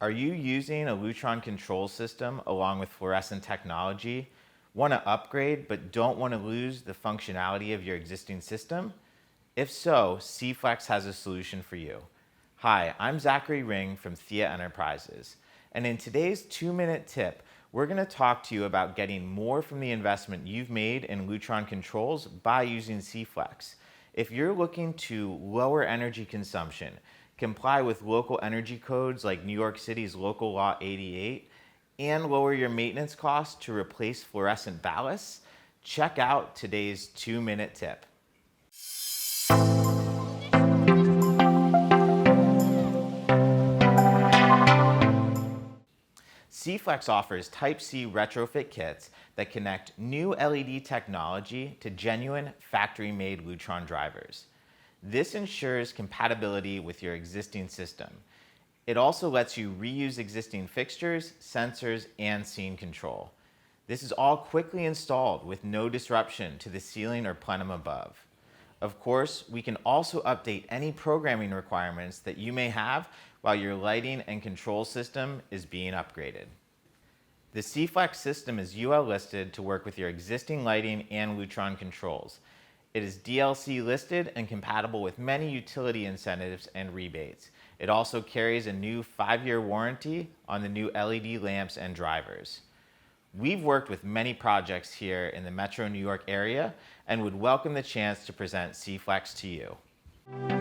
Are you using a Lutron control system along with fluorescent technology? Want to upgrade but don't want to lose the functionality of your existing system? If so, C-Flex has a solution for you. Hi, I'm Zachary Ring from Thea Enterprises, and in today's 2-minute tip, we're going to talk to you about getting more from the investment you've made in Lutron controls by using C-Flex. If you're looking to lower energy consumption, comply with local energy codes like New York City's Local Law 88, and lower your maintenance costs to replace fluorescent ballasts, check out today's 2-minute tip. C-Flex offers Type-C retrofit kits that connect new LED technology to genuine factory-made Lutron drivers. This ensures compatibility with your existing system. It also lets you reuse existing fixtures, sensors, and scene control. This is all quickly installed with no disruption to the ceiling or plenum above. Of course, we can also update any programming requirements that you may have while your lighting and control system is being upgraded. The C-Flex system is UL listed to work with your existing lighting and Lutron controls. It is DLC listed and compatible with many utility incentives and rebates. It also carries a new 5-year warranty on the new LED lamps and drivers. We've worked with many projects here in the Metro New York area and would welcome the chance to present C-Flex to you.